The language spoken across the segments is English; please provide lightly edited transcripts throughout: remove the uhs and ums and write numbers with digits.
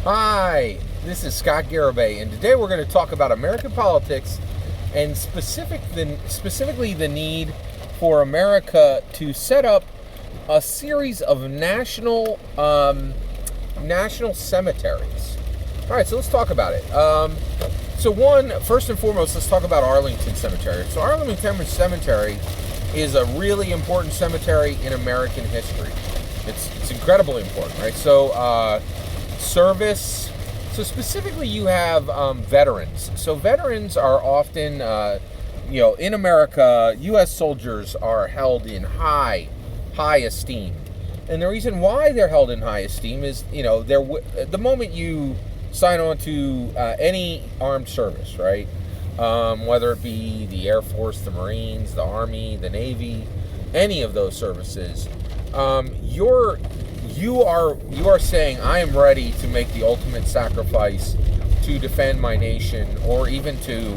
Hi, this is Scott Garibay, and today we're going to talk about American politics and specifically the need for America to set up a series of national cemeteries. All right, so let's talk about it. First and foremost, let's talk about Arlington Cemetery. So Arlington Cemetery is a really important cemetery in American history. It's incredibly important, right? Service. So specifically, you have veterans. So veterans are often, in America, U.S. soldiers are held in high esteem. And the reason why they're held in high esteem is, the moment you sign on to any armed service, right? Whether it be the Air Force, the Marines, the Army, the Navy, any of those services, you are saying, I am ready to make the ultimate sacrifice to defend my nation, or even to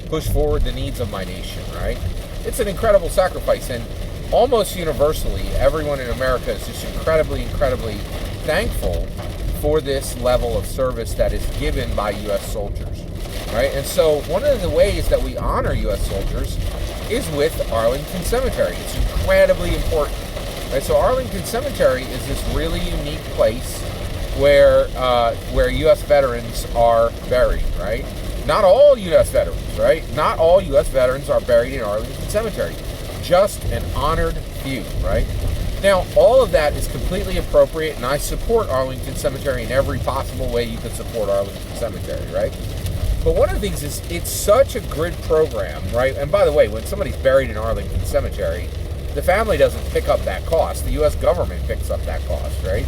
push forward the needs of my nation, right? It's an incredible sacrifice, and almost universally, everyone in America is just incredibly thankful for this level of service that is given by U.S. soldiers, right? And so one of the ways that we honor U.S. soldiers is with Arlington Cemetery. It's incredibly important. Right, so Arlington Cemetery is this really unique place where U.S. veterans are buried, right? Not all U.S. veterans, right? Not all U.S. veterans are buried in Arlington Cemetery. Just an honored few, right? Now, all of that is completely appropriate, and I support Arlington Cemetery in every possible way you could support Arlington Cemetery, right? But one of the things is, it's such a good program, right? And by the way, when somebody's buried in Arlington Cemetery, the family doesn't pick up that cost. The U.S. government picks up that cost, right?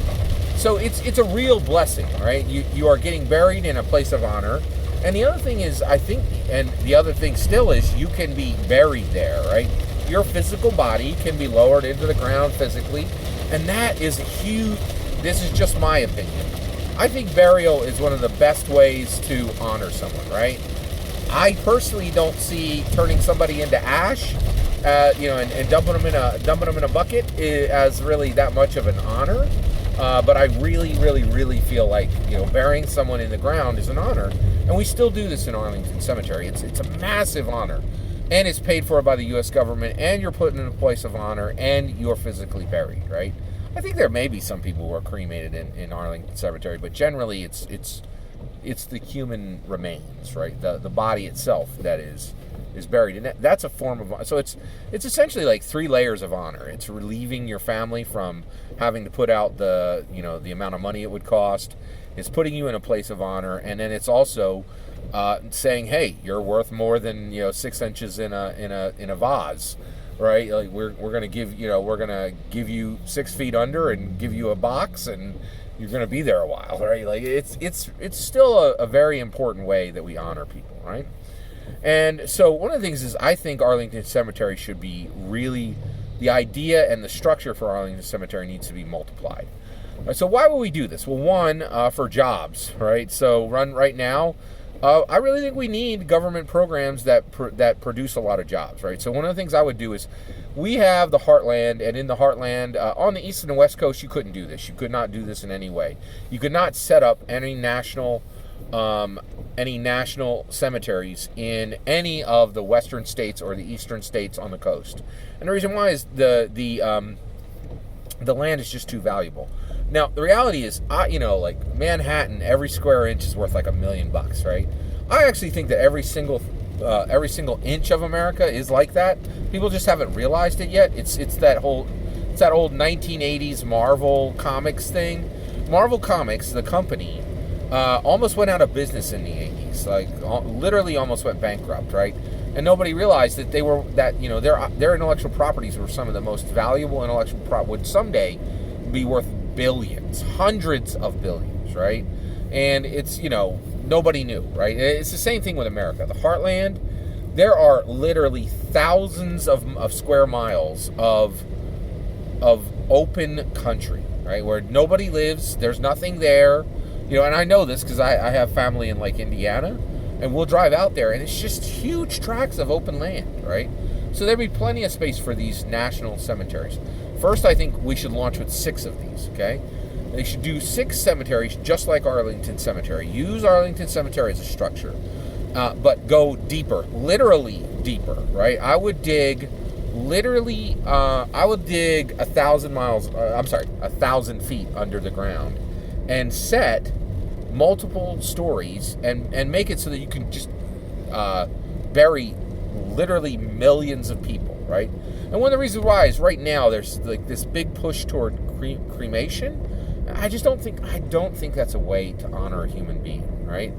So it's a real blessing, right? You are getting buried in a place of honor. And the other thing is, the other thing still is, you can be buried there, right? Your physical body can be lowered into the ground physically, and that is huge. This is just my opinion. I think burial is one of the best ways to honor someone, right? I personally don't see turning somebody into ash, and dumping them in a bucket as really that much of an honor. But I really feel like, burying someone in the ground is an honor, and we still do this in Arlington Cemetery. It's a massive honor, and it's paid for by the U.S. government, and you're put in a place of honor, and you're physically buried, right? I think there may be some people who are cremated in Arlington Cemetery, but generally it's the human remains, right? The body itself that is buried, and that's a form of, so it's essentially like 3 layers of honor. It's relieving your family from having to put out the amount of money it would cost. It's putting you in a place of honor, and then it's also saying, hey, you're worth more than 6 inches in a vase, right? Like we're gonna give you 6 feet under and give you a box, and you're gonna be there a while, right? Like it's still a very important way that we honor people, right? And so one of the things is, I think Arlington Cemetery should be really, the idea and the structure for Arlington Cemetery needs to be multiplied. So why would we do this? Well, one, for jobs, right? So right now, I really think we need government programs that produce a lot of jobs, right? So one of the things I would do is, we have the Heartland, and in the Heartland, on the East and the West Coast, you couldn't do this. You could not do this in any way. You could not set up any national cemeteries in any of the western states or the eastern states on the coast. And the reason why is the land is just too valuable. Now, the reality is, like Manhattan, every square inch is worth like $1 million, right? I actually think that every single inch of America is like that. People just haven't realized it yet. It's that old 1980s Marvel Comics thing. Marvel Comics, the company, almost went out of business in the 80s, like literally almost went bankrupt, right? And nobody realized that their intellectual properties were some of the most valuable intellectual property, would someday be worth billions, hundreds of billions, right? And it's, nobody knew, right? It's the same thing with America. The Heartland, there are literally thousands of square miles of open country, right? Where nobody lives, there's nothing there. And I know this because I have family in like Indiana, and we'll drive out there, and it's just huge tracts of open land, right? So there'd be plenty of space for these national cemeteries. First, I think we should launch with 6 of these, okay? They should do 6 cemeteries just like Arlington Cemetery. Use Arlington Cemetery as a structure, but go deeper, literally deeper, right? I would dig 1,000 feet under the ground and set multiple stories and make it so that you can just bury literally millions of people, right? And one of the reasons why is right now there's like this big push toward cremation. I don't think that's a way to honor a human being, right?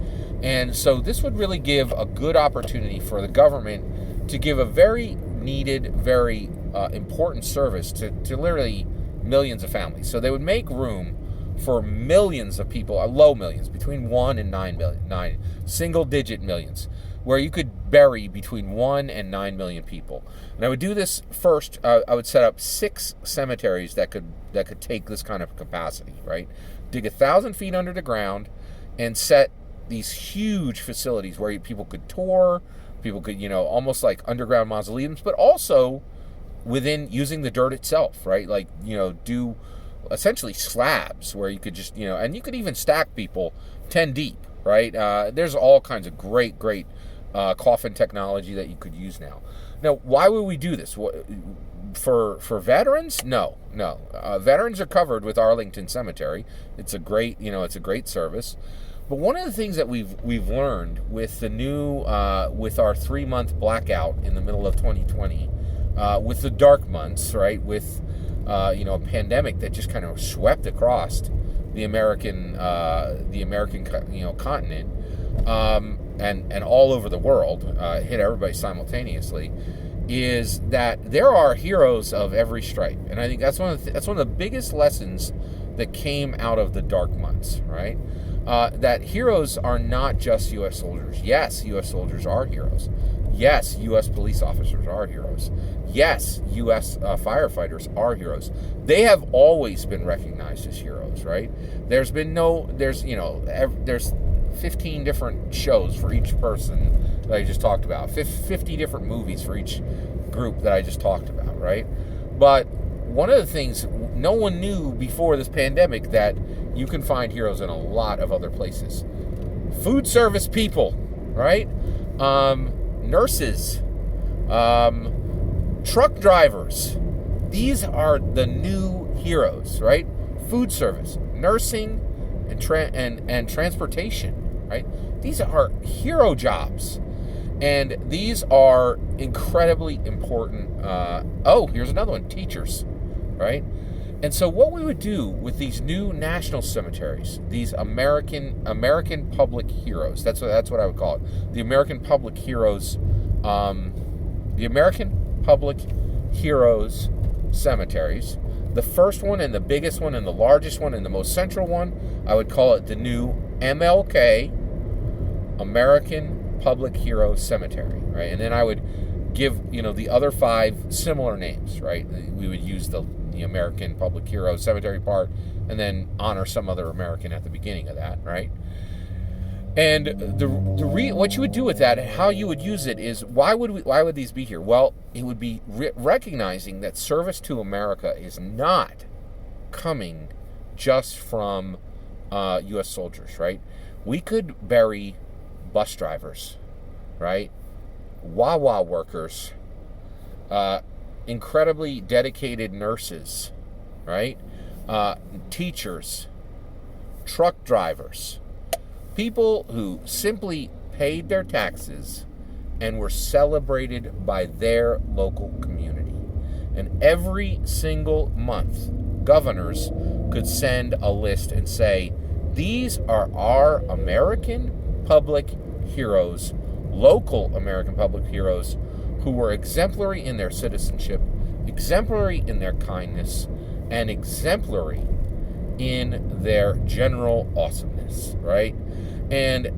And so this would really give a good opportunity for the government to give a very needed, very important service to literally millions of families. So they would make room for millions of people, low millions, between 1 and 9 million, single-digit millions, where you could bury between 1 and 9 million people. And I would do this first. I would set up 6 cemeteries that could take this kind of capacity, right? Dig 1,000 feet under the ground and set these huge facilities where people could tour, people could, almost like underground mausoleums, but also within using the dirt itself, right? Like, do essentially slabs where you could just, and you could even stack people 10 deep, right? There's all kinds of great coffin technology that you could use now. Now, why would we do this? For veterans? No. Veterans are covered with Arlington Cemetery. It's a great service. But one of the things that we've learned with the new with our 3-month blackout in the middle of 2020, with the dark months, right? With a pandemic that just kind of swept across the American continent, and all over the world, hit everybody simultaneously, is that there are heroes of every stripe, and I think that's one of the biggest lessons that came out of the dark months, right? That heroes are not just U.S. soldiers. Yes, U.S. soldiers are heroes. Yes, U.S. police officers are heroes. Yes, U.S. firefighters are heroes. They have always been recognized as heroes, right? There's 15 different shows for each person that I just talked about. 50 different movies for each group that I just talked about, right? But one of the things no one knew before this pandemic, that you can find heroes in a lot of other places. Food service people, right? Nurses, truck drivers. These are the new heroes, right? Food service, nursing, and transportation, right? These are hero jobs, and these are incredibly important. Here's another one: teachers, right? And so what we would do with these new national cemeteries, these American public heroes, that's what I would call it, the American public heroes, cemeteries. The first one and the biggest one and the largest one and the most central one, I would call it the new MLK, American Public Hero Cemetery, right? And then I would give, the other 5 similar names, right? We would use the American Public Hero Cemetery part, and then honor some other American at the beginning of that, right? And what you would do with that, and how you would use it, is why would these be here? Well, it would be recognizing that service to America is not coming just from U.S. soldiers, right? We could bury bus drivers, right? Wawa workers, incredibly dedicated nurses, right? Teachers, truck drivers, people who simply paid their taxes and were celebrated by their local community. And every single month, governors could send a list and say, these are our American public heroes, local American public heroes, who were exemplary in their citizenship, exemplary in their kindness, and exemplary in their general awesomeness, right? And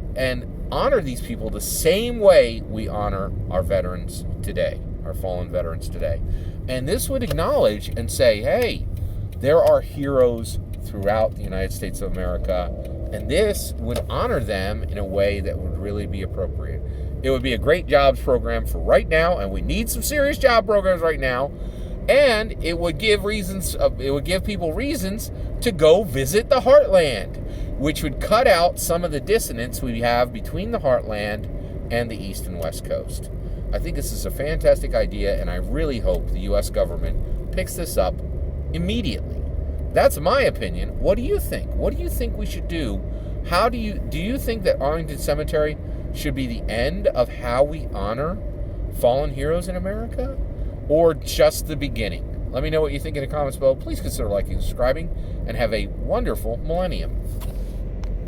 honor these people the same way we honor our veterans today, our fallen veterans today. And this would acknowledge and say, hey, there are heroes throughout the United States of America, and this would honor them in a way that would really be appropriate. It would be a great jobs program for right now, and we need some serious job programs right now. And it would give people reasons to go visit the heartland, which would cut out some of the dissonance we have between the heartland and the East and West Coast. I think this is a fantastic idea, and I really hope the U.S. government picks this up immediately. That's my opinion. What do you think? What do you think we should do? Do you think that Arlington Cemetery should be the end of how we honor fallen heroes in America, or just the beginning? Let me know what you think in the comments below. Please consider liking and subscribing, and have a wonderful millennium.